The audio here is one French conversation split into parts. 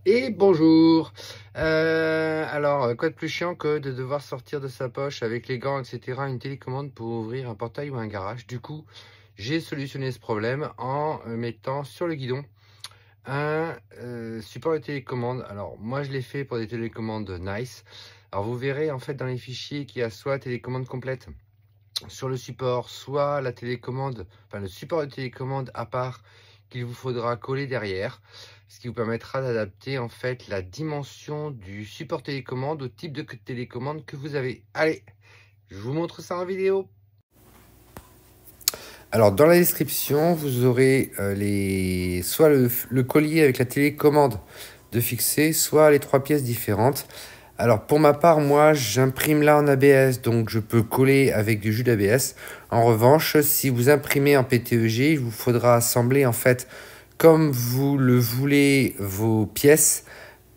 Et bonjour. Alors, quoi de plus chiant que de devoir sortir de sa poche avec les gants, etc., une télécommande pour ouvrir un portail ou un garage. Du coup, j'ai solutionné ce problème en mettant sur le guidon un support de télécommande. Alors, moi, je l'ai fait pour des télécommandes Nice. Alors, vous verrez en fait dans les fichiers qu'il y a soit télécommande complète sur le support, soit la télécommande, enfin le support de télécommande à part qu'il vous faudra coller derrière, ce qui vous permettra d'adapter en fait la dimension du support télécommande au type de télécommande que vous avez. Allez, je vous montre ça en vidéo. Alors dans la description, vous aurez soit le collier avec la télécommande de fixer, soit les 3 pièces différentes. Alors pour ma part, moi j'imprime là en ABS, donc je peux coller avec du jus d'ABS. En revanche, si vous imprimez en PTEG, il vous faudra assembler en fait comme vous le voulez vos pièces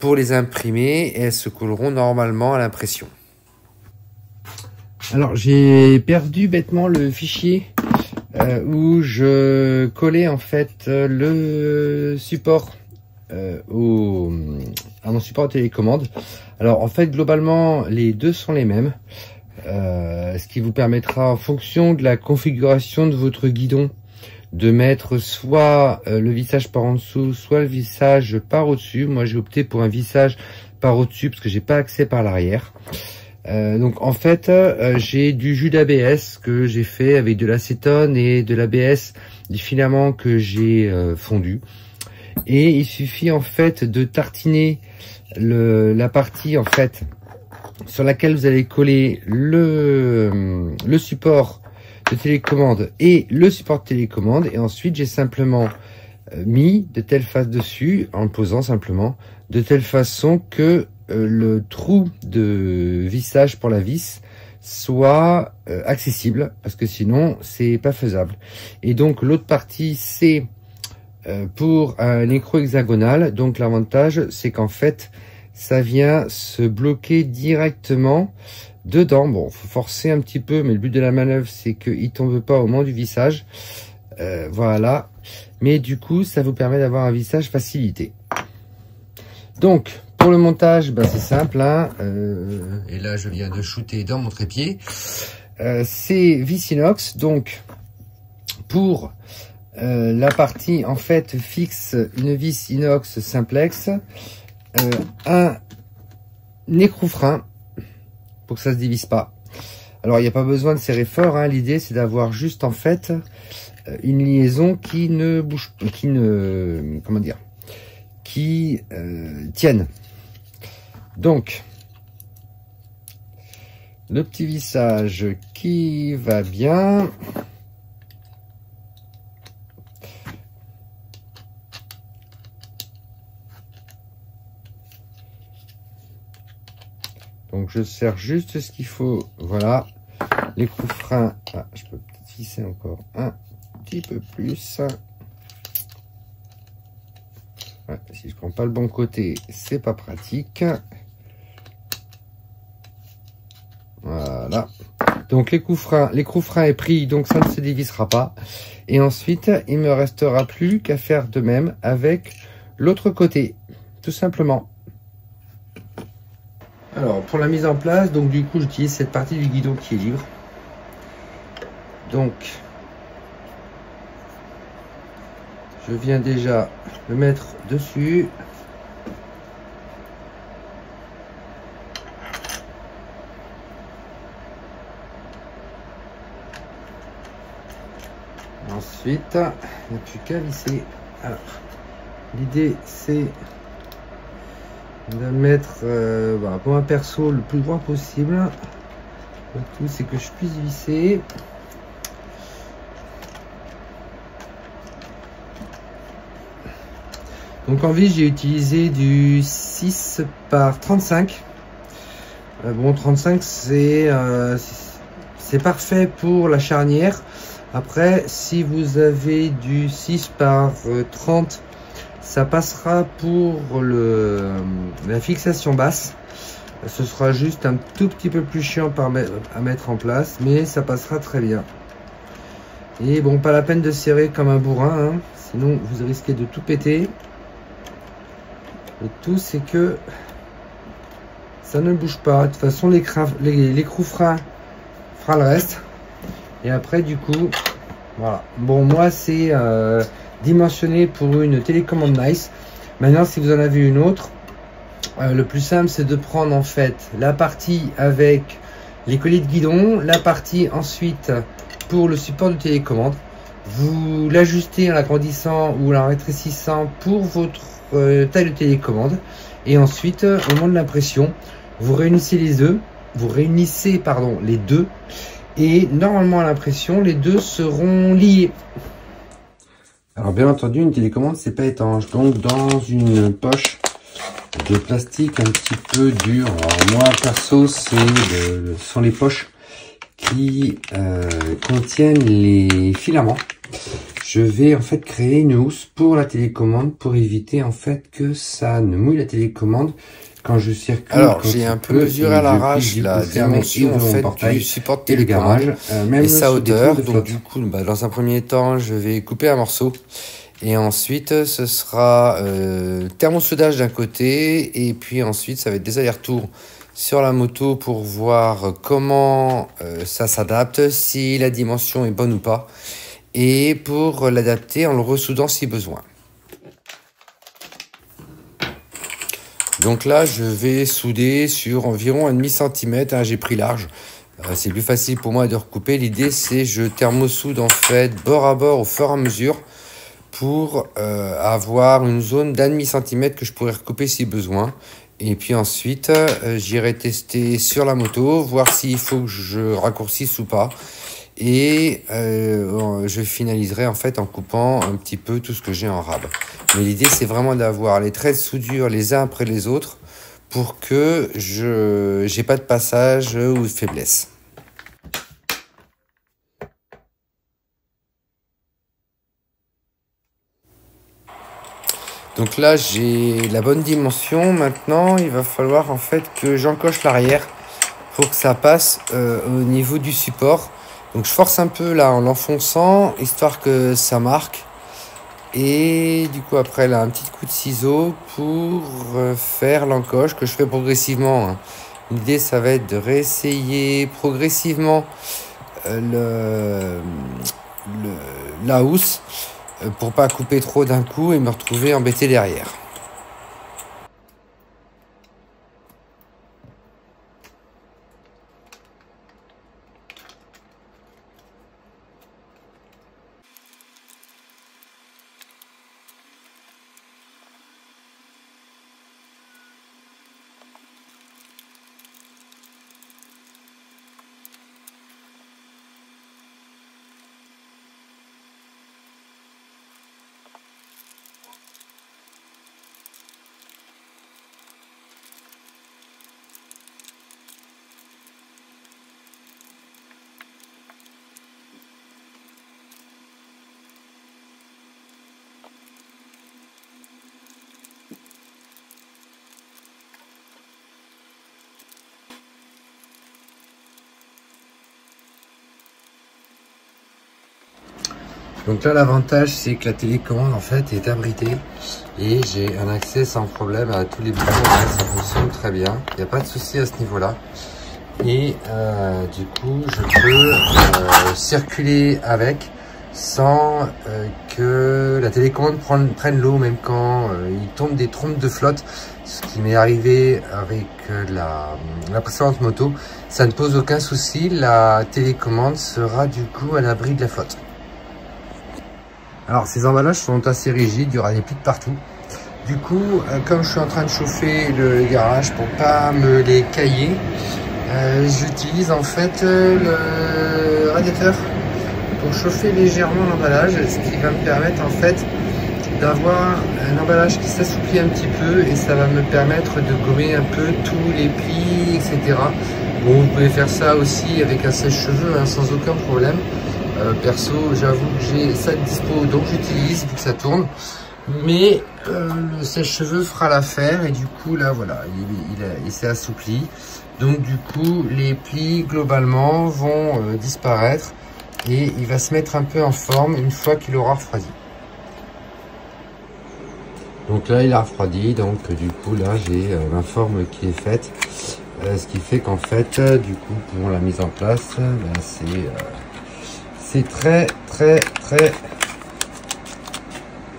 pour les imprimer et elles se colleront normalement à l'impression. Alors j'ai perdu bêtement le fichier où je collais en fait le support à mon support télécommande. Alors en fait globalement les deux sont les mêmes, ce qui vous permettra en fonction de la configuration de votre guidon de mettre soit le vissage par en dessous, soit le vissage par au-dessus. Moi j'ai opté pour un vissage par au-dessus parce que j'ai pas accès par l'arrière. Donc en fait j'ai du jus d'ABS que j'ai fait avec de l'acétone et de l'ABS, du filament que j'ai fondu. Et il suffit en fait de tartiner la partie en fait sur laquelle vous allez coller le support de télécommande et le support de télécommande, et ensuite j'ai simplement mis de telle face dessus en le posant simplement de telle façon que le trou de vissage pour la vis soit accessible, parce que sinon c'est pas faisable. Et donc l'autre partie c'est pour un écrou hexagonal. Donc l'avantage c'est qu'en fait ça vient se bloquer directement dedans. Bon, faut forcer un petit peu, mais le but de la manœuvre c'est qu'il tombe pas au moment du vissage. Voilà, mais du coup ça vous permet d'avoir un vissage facilité. Donc pour le montage, c'est simple, hein, et là je viens de shooter dans mon trépied. C'est vis inox. Donc pour la partie en fait fixe, une vis inox simplex, un écrou frein pour que ça se divise pas. Alors il n'y a pas besoin de serrer fort, hein. L'idée c'est d'avoir juste en fait une liaison qui ne bouge, qui ne, comment dire, qui tienne. Donc le petit vissage qui va bien. Donc je serre juste ce qu'il faut. Voilà. L'écrou frein, je peux peut-être visser encore un petit peu plus. Ouais, si je prends pas le bon côté, c'est pas pratique. Voilà. Donc l'écrou frein est pris, donc ça ne se dévissera pas. Et ensuite, il me restera plus qu'à faire de même avec l'autre côté, tout simplement. Alors pour la mise en place, donc du coup j'utilise cette partie du guidon qui est libre. Donc je viens déjà le mettre dessus. Ensuite, il n'y a plus qu'à visser. Alors l'idée c'est de mettre pour un perso le plus droit possible. Le tout c'est que je puisse visser. Donc en vis j'ai utilisé du 6 par 35. Bon, 35 c'est parfait pour la charnière. Après si vous avez du 6 par 30, ça passera pour la fixation basse. Ce sera juste un tout petit peu plus chiant à mettre en place, mais ça passera très bien. Et bon, pas la peine de serrer comme un bourrin, hein, sinon vous risquez de tout péter. Le tout, c'est que ça ne bouge pas. De toute façon, l'écrou frein fera le reste. Et après, du coup, voilà. Bon, moi, c'est dimensionné pour une télécommande Nice. Maintenant, si vous en avez une autre, le plus simple, c'est de prendre en fait la partie avec les colliers de guidon, la partie ensuite pour le support de télécommande. Vous l'ajustez en l'agrandissant ou en la rétrécissant pour votre taille de télécommande. Et ensuite, au moment de l'impression, vous réunissez les deux. Les deux. Et normalement, à l'impression, les deux seront liés. Alors, bien entendu, une télécommande, c'est pas étanche. Donc, dans une poche de plastique un petit peu dur. Alors, moi, perso, sont les poches qui contiennent les filaments. Je vais en fait créer une housse pour la télécommande pour éviter en fait que ça ne mouille la télécommande quand je circule. Alors j'ai un peu mesuré à l'arrache la dimension en fait du support de télécommande et sa hauteur. Donc du coup, dans un premier temps, je vais couper un morceau et ensuite ce sera thermosoudage d'un côté et puis ensuite ça va être des allers-retours sur la moto pour voir comment ça s'adapte, si la dimension est bonne ou pas. Et pour l'adapter en le ressoudant si besoin. Donc là, je vais souder sur environ 1,5 cm. Hein, j'ai pris large. C'est plus facile pour moi de recouper. L'idée, c'est je thermosoude en fait bord à bord au fur et à mesure pour avoir une zone d'1,5 cm que je pourrais recouper si besoin. Et puis ensuite, j'irai tester sur la moto, voir s'il faut que je raccourcisse ou pas. Et je finaliserai en fait en coupant un petit peu tout ce que j'ai en rab. Mais l'idée c'est vraiment d'avoir les traits de soudure les uns après les autres pour que je n'ai pas de passage ou de faiblesse. Donc là j'ai la bonne dimension. Maintenant il va falloir en fait que j'encoche l'arrière pour que ça passe au niveau du support. Donc je force un peu là en l'enfonçant, histoire que ça marque. Et du coup après là un petit coup de ciseau pour faire l'encoche que je fais progressivement. Hein. L'idée ça va être de réessayer progressivement la housse pour pas couper trop d'un coup et me retrouver embêté derrière. Donc là l'avantage c'est que la télécommande en fait est abritée et j'ai un accès sans problème à tous les boutons, ça fonctionne très bien, il n'y a pas de souci à ce niveau là. Et du coup je peux circuler avec sans que la télécommande prenne l'eau même quand il tombe des trompes de flotte, ce qui m'est arrivé avec la précédente moto. Ça ne pose aucun souci, la télécommande sera du coup à l'abri de la flotte. Alors ces emballages sont assez rigides, il y aura des plis de partout. Du coup, comme je suis en train de chauffer le garage pour pas me les cailler, j'utilise en fait le radiateur pour chauffer légèrement l'emballage, ce qui va me permettre en fait d'avoir un emballage qui s'assouplit un petit peu et ça va me permettre de gommer un peu tous les plis, etc. Bon, vous pouvez faire ça aussi avec un sèche-cheveux hein, sans aucun problème. Perso, j'avoue que j'ai ça de dispo, donc j'utilise vu que ça tourne. Mais le sèche-cheveux fera l'affaire et du coup là voilà, il s'est assoupli. Donc du coup les plis globalement vont disparaître et il va se mettre un peu en forme une fois qu'il aura refroidi. Donc là il a refroidi, donc du coup là j'ai ma forme qui est faite. Ce qui fait qu'en fait du coup pour la mise en place, c'est très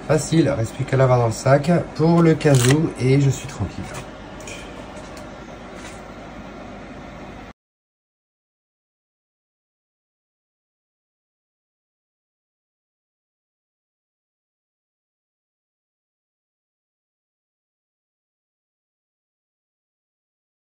facile. Reste plus qu'à l'avoir dans le sac pour le casou et je suis tranquille.